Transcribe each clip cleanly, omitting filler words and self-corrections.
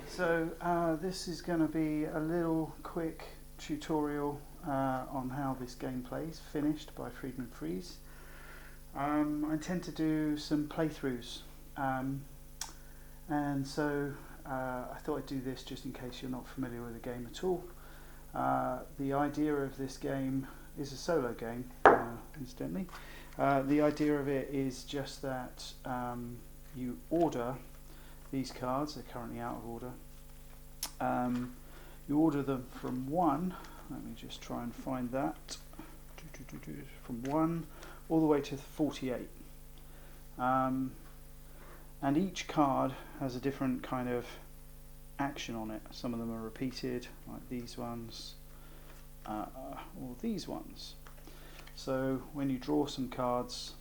So this is going to be a little quick tutorial on how this game plays, finished by Friedman Freeze. I intend to do some playthroughs, and so I thought I'd do this just in case you're not familiar with the game at all. The idea of this game is a solo game, incidentally. The idea of it is just that you order these cards. They're currently out of order. You order them from 1, let me just try and find that, from 1 all the way to 48. And each card has a different kind of action on it. Some of them are repeated, like these ones, or these ones. So when you draw some cards,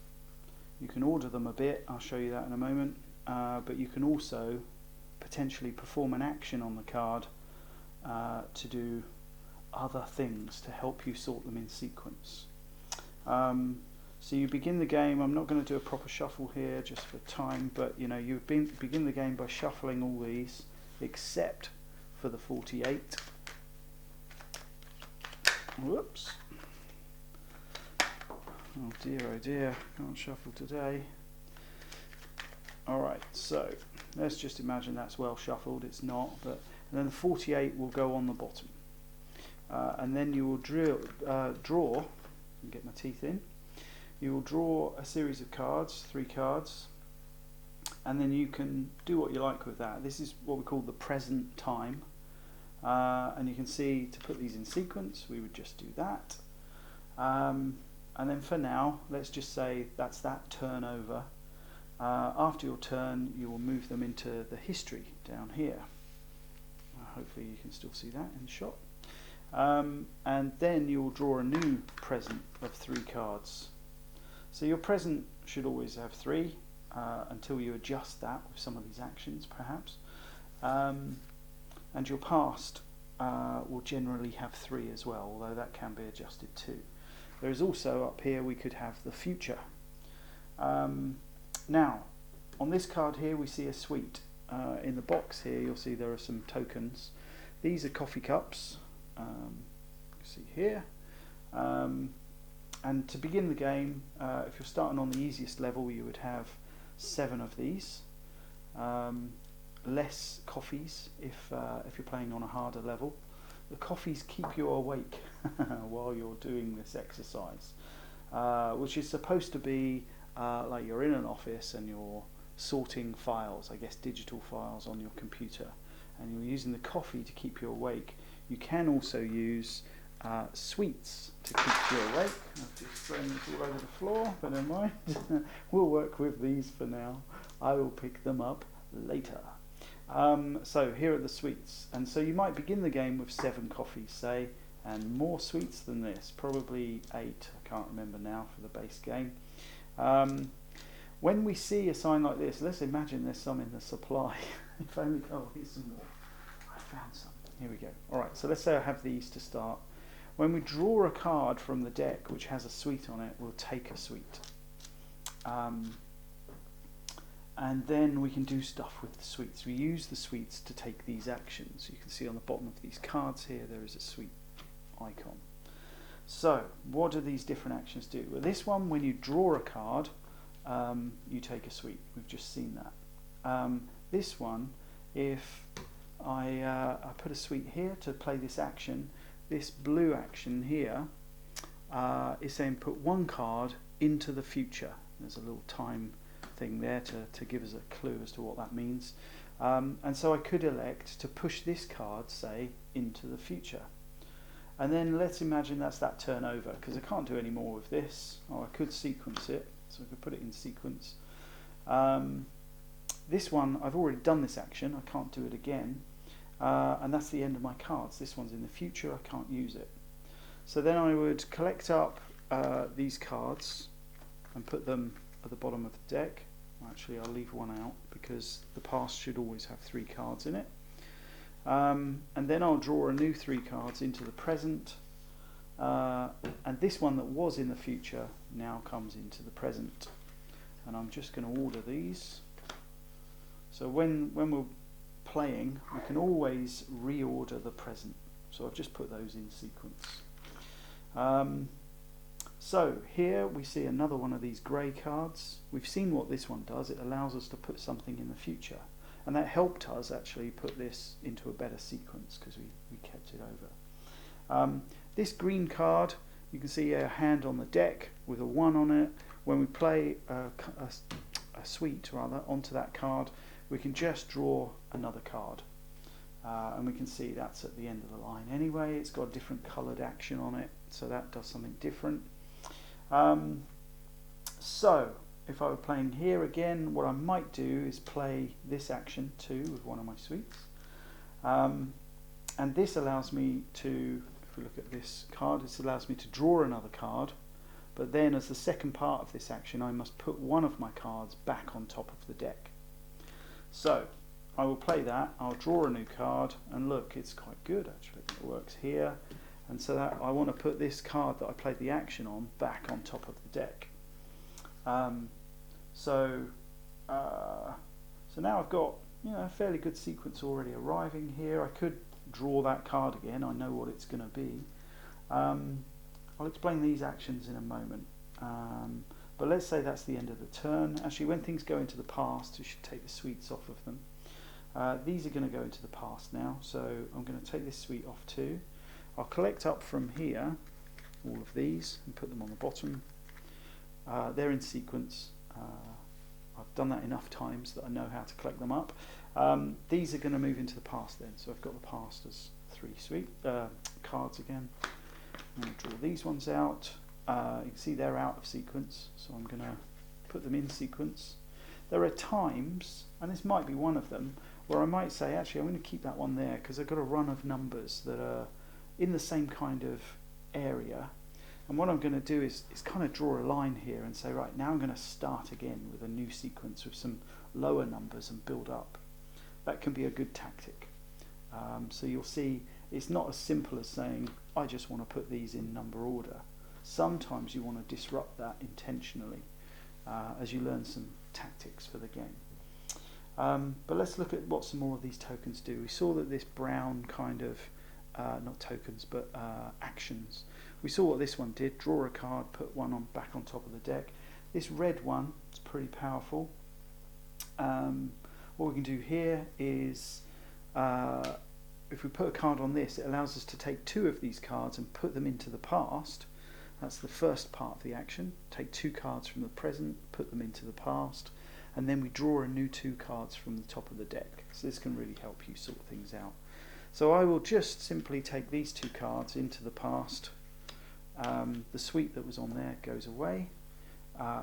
you can order them a bit, I'll show you that in a moment, but you can also potentially perform an action on the card to do other things to help you sort them in sequence. So you begin the game. I'm not going to do a proper shuffle here just for time, but you begin the game by shuffling all these except for the 48. Whoops. Oh dear, can't shuffle today. Alright, so let's just imagine that's well shuffled. It's not, but and then the 48 will go on the bottom. And then you will draw, get my teeth in, you will draw a series of cards, 3 cards, and then you can do what you like with that. This is what we call the present time. And you can see, to put these in sequence, we would just do that. And then for now, let's just say that's that turn over. After your turn, you will move them into the history down here. Hopefully you can still see that in shot. And then you will draw a new present of 3 cards. So your present should always have 3 until you adjust that with some of these actions perhaps. And your past will generally have 3 as well, although that can be adjusted too. There is also up here we could have the future. Now, on this card here we see a suite. In the box here you'll see there are some tokens. These are coffee cups, you see here. And to begin the game, if you're starting on the easiest level, you would have 7 of these. Less coffees if you're playing on a harder level. The coffees keep you awake while you're doing this exercise, which is supposed to be like you're in an office and you're sorting files, I guess digital files on your computer, and you're using the coffee to keep you awake. You can also use sweets to keep you awake. I've just thrown these all over the floor, but never mind. We'll work with these for now. I will pick them up later. So here are the sweets, and so you might begin the game with 7 coffees, say, and more sweets than this, probably 8, I can't remember now for the base game. When we see a sign like this, let's imagine there's some in the supply. If only, oh, here's some more. I found some. Here we go. Alright, so let's say I have these to start. When we draw a card from the deck which has a sweet on it, we'll take a sweet. And then we can do stuff with the sweets. We use the sweets to take these actions. You can see on the bottom of these cards here there is a sweet icon. So what do these different actions do? Well, this one, when you draw a card, you take a sweet. We've just seen that. This one, if I put a sweet here to play this action, this blue action here is saying put 1 card into the future. There's a little time thing there to give us a clue as to what that means. And so I could elect to push this card, say, into the future. And then let's imagine that's that turn over, because I can't do any more with this. Or I could sequence it, so I could put it in sequence. This one, I've already done this action, I can't do it again. And that's the end of my cards. This one's in the future, I can't use it. So then I would collect up these cards and put them at the bottom of the deck. Actually, I'll leave one out because the past should always have 3 cards in it. And then I'll draw a new 3 cards into the present. And this one that was in the future now comes into the present. And I'm just going to order these. So when we're playing, we can always reorder the present. So I've just put those in sequence. So here we see another one of these grey cards. We've seen what this one does. It allows us to put something in the future. And that helped us actually put this into a better sequence because we kept it over. This green card, you can see a hand on the deck with a 1 on it. When we play a suite rather onto that card, we can just draw another card. And we can see that's at the end of the line anyway. It's got a different coloured action on it, so that does something different. So if I were playing here again, what I might do is play this action too with one of my suites. And this allows me to, if we look at this card, this allows me to draw another card, but then as the second part of this action I must put one of my cards back on top of the deck. So I will play that, I'll draw a new card, and look, it's quite good actually, it works here. And so that I want to put this card that I played the action on back on top of the deck. So now I've got, you know, a fairly good sequence already arriving here. I could draw that card again, I know what it's going to be. I'll explain these actions in a moment. But let's say that's the end of the turn. Actually, when things go into the past, you should take the suites off of them. These are going to go into the past now, so I'm going to take this suite off too. I'll collect up from here all of these and put them on the bottom. They're in sequence. I've done that enough times that I know how to collect them up. These are going to move into the past then, so I've got the past as 3 suite cards again. I'm going to draw these ones out. You can see they're out of sequence, so I'm going to put them in sequence. There are times, and this might be one of them, where I might say, actually, I'm going to keep that one there because I've got a run of numbers that are in the same kind of area. And what I'm going to do is kind of draw a line here and say, right, now I'm going to start again with a new sequence with some lower numbers and build up. That can be a good tactic. So you'll see it's not as simple as saying, I just want to put these in number order. Sometimes you want to disrupt that intentionally as you learn some tactics for the game. But let's look at what some more of these tokens do. We saw that this brown kind of, not tokens, but actions. We saw what this one did, draw a card, put one on back on top of the deck. This red one is pretty powerful. What we can do here is, if we put a card on this, it allows us to take 2 of these cards and put them into the past. That's the first part of the action. Take 2 cards from the present, put them into the past, and then we draw a new 2 cards from the top of the deck. So this can really help you sort things out. So I will just simply take these 2 cards into the past. The suite that was on there goes away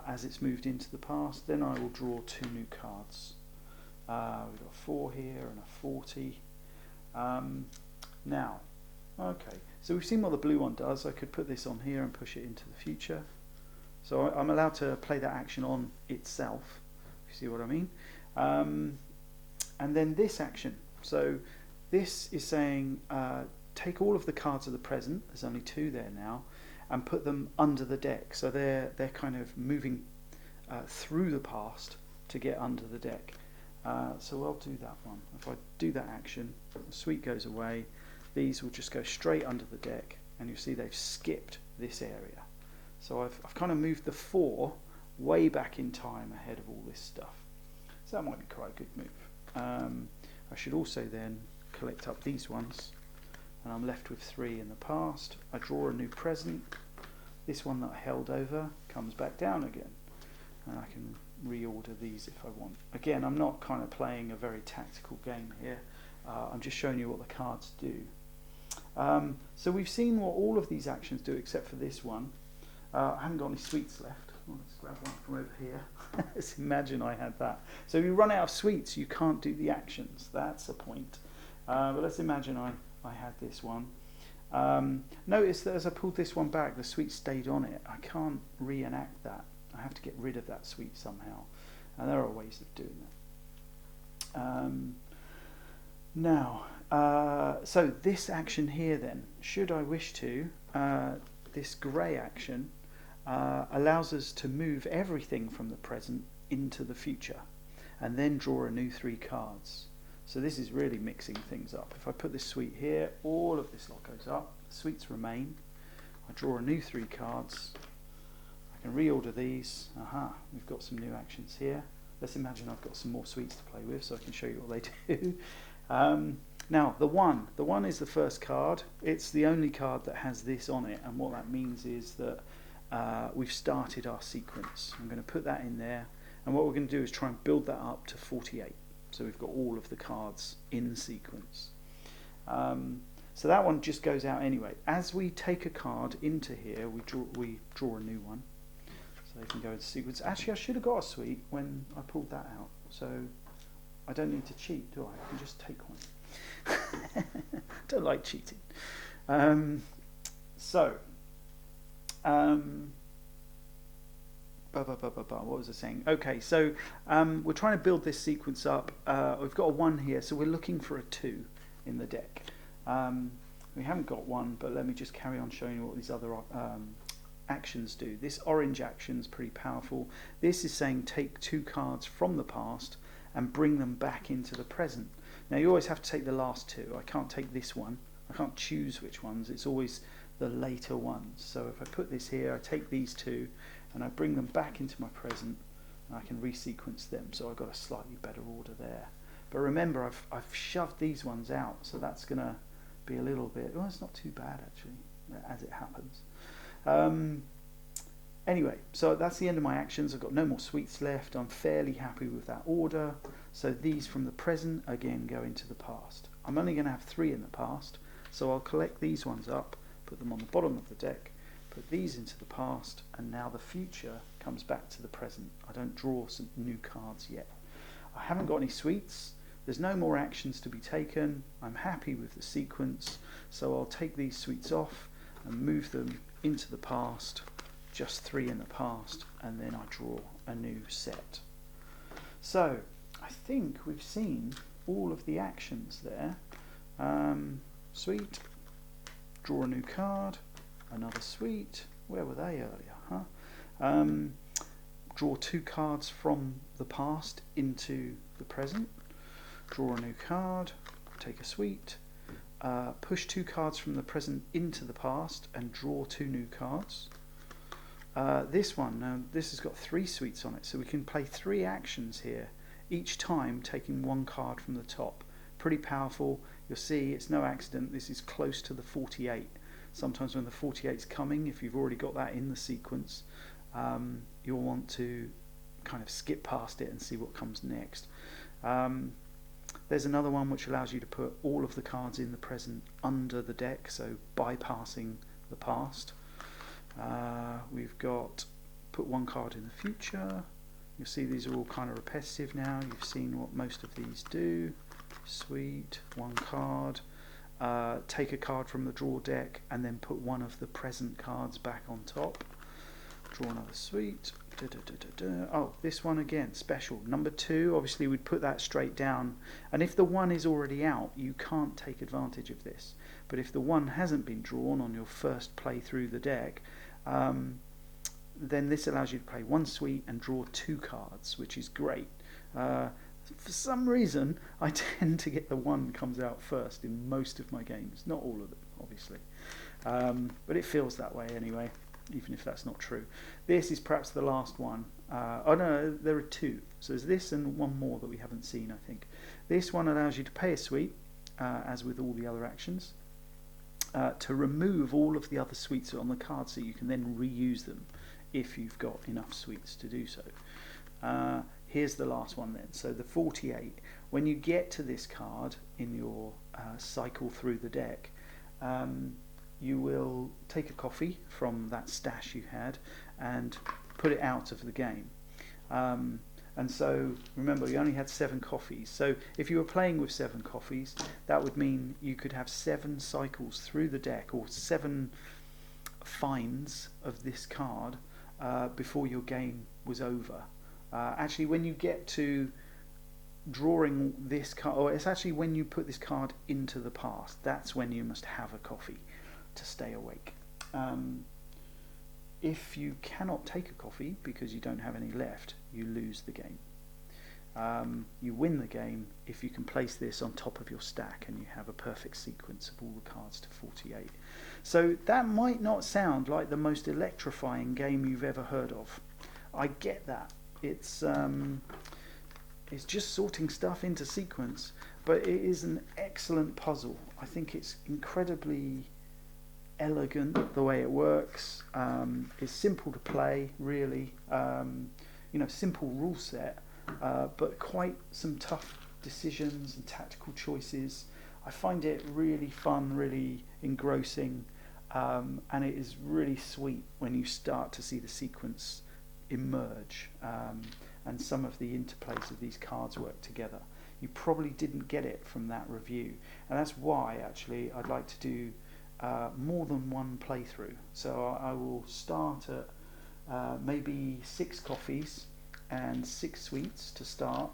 as it's moved into the past. Then I will draw 2 new cards. We've got a 4 here and a 40. Now, okay, so we've seen what the blue one does. I could put this on here and push it into the future. So I'm allowed to play that action on itself, if you see what I mean. And then this action. So this is saying take all of the cards of the present, there's only 2 there now, and put them under the deck. So they're kind of moving through the past to get under the deck. So I'll do that one. If I do that action, the suite goes away, these will just go straight under the deck, and you'll see they've skipped this area. So I've kind of moved the 4 way back in time ahead of all this stuff. So that might be quite a good move. I should also then collect up these ones, and I'm left with 3 in the past. I draw a new present. This one that I held over comes back down again, and I can reorder these if I want. Again, I'm not kind of playing a very tactical game here. I'm just showing you what the cards do. So we've seen what all of these actions do except for this one. I haven't got any sweets left. Well, let's grab one from over here. Let's imagine I had that. So if you run out of sweets, you can't do the actions. That's a point. But let's imagine I had this one. Notice that as I pulled this one back, the sweet stayed on it. I can't reenact that. I have to get rid of that sweet somehow. And there are ways of doing that. Now, so this action here then, should I wish to, this grey action allows us to move everything from the present into the future and then draw a new 3 cards. So this is really mixing things up. If I put this suite here, all of this lot goes up, the suites remain. I draw a new 3 cards. I can reorder these. Aha, we've got some new actions here. Let's imagine I've got some more suites to play with so I can show you what they do. Now, the one is the first card. It's the only card that has this on it, and what that means is that we've started our sequence. I'm going to put that in there, and what we're going to do is try and build that up to 48. So we've got all of the cards in sequence. So that one just goes out anyway. As we take a card into here, we draw a new one. So they can go into sequence. Actually, I should have got a suite when I pulled that out. So I don't need to cheat, do I? I can just take one. Don't like cheating. What was I saying? Okay, so we're trying to build this sequence up. We've got a 1 here, so we're looking for a 2 in the deck. We haven't got 1, but let me just carry on showing you what these other actions do. This orange action is pretty powerful. This is saying take 2 cards from the past and bring them back into the present. Now you always have to take the last 2. I can't take this one. I can't choose which ones. It's always the later ones. So if I put this here, I take these 2 and I bring them back into my present, and I can resequence them. So I've got a slightly better order there. But remember, I've shoved these ones out, so that's going to be a little bit. Well, it's not too bad actually, as it happens. Anyway, so that's the end of my actions. I've got no more suites left. I'm fairly happy with that order. So these from the present again go into the past. I'm only going to have 3 in the past, so I'll collect these ones up, put them on the bottom of the deck, put these into the past, and now the future comes back to the present. I don't draw some new cards yet. I haven't got any suites. There's no more actions to be taken. I'm happy with the sequence, so I'll take these suites off and move them into the past, just 3 in the past, and then I draw a new set. So I think we've seen all of the actions there. Suite, draw a new card, another suite. Where were they earlier? Draw 2 cards from the past into the present. Draw a new card, take a suite, push 2 cards from the present into the past and draw 2 new cards. This one, now this has got 3 suites on it, so we can play 3 actions here, each time taking 1 card from the top. Pretty powerful. You'll see it's no accident, this is close to the 48. Sometimes when the 48 is coming, if you've already got that in the sequence, you'll want to kind of skip past it and see what comes next. There's another one which allows you to put all of the cards in the present under the deck, so bypassing the past. We've got put 1 card in the future. You'll see these are all kind of repetitive now. You've seen what most of these do. Suite, 1 card. Take a card from the draw deck and then put 1 of the present cards back on top. Draw another suite. Oh, this one again, special. Number 2, obviously we'd put that straight down. And if the 1 is already out, you can't take advantage of this. But if the 1 hasn't been drawn on your first play through the deck, then this allows you to play 1 suite and draw 2 cards, which is great. For some reason, I tend to get the 1 comes out first in most of my games. Not all of them, obviously. But it feels that way anyway, even if that's not true. This is perhaps the last one. Oh no, there are 2. So there's this and 1 more that we haven't seen, I think. This one allows you to pay a suite, as with all the other actions, to remove all of the other suites on the card so you can then reuse them if you've got enough suites to do so. Here's the last one then. So the 48, when you get to this card in your cycle through the deck, you will take a coffee from that stash you had and put it out of the game. And so remember, you only had 7 coffees. So if you were playing with 7 coffees, that would mean you could have 7 cycles through the deck, or 7 finds of this card before your game was over. Actually, when you get to drawing this card, or it's actually when you put this card into the past, that's when you must have a coffee to stay awake. If you cannot take a coffee because you don't have any left, you lose the game. You win the game if you can place this on top of your stack and you have a perfect sequence of all the cards to 48. So that might not sound like the most electrifying game you've ever heard of. I get that. It's just sorting stuff into sequence, but it is an excellent puzzle. I think it's incredibly elegant the way it works. It's simple to play, really. Simple rule set, but quite some tough decisions and tactical choices. I find it really fun, really engrossing, and it is really sweet when you start to see the sequence emerge, and some of the interplays of these cards work together. You probably didn't get it from that review, and that's why actually I'd like to do more than one playthrough. So I will start at maybe 6 coffees and 6 sweets to start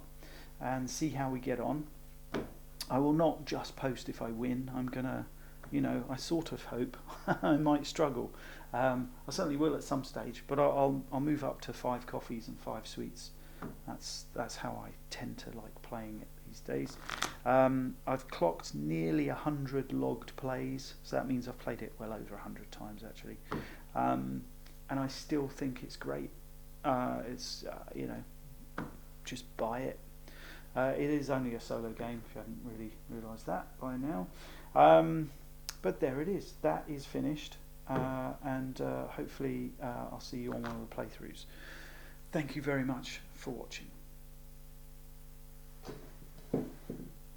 and see how we get on. I will not just post if I win. I'm gonna, I sort of hope I might struggle. I certainly will at some stage, but I'll move up to 5 coffees and 5 sweets. That's how I tend to like playing it these days. I've clocked nearly 100 logged plays, so that means I've played it well over 100 times actually, and I still think it's great. Just buy it. It is only a solo game, if you haven't really realised that by now. But there it is. That is finished, and hopefully I'll see you on one of the playthroughs. Thank you very much for watching.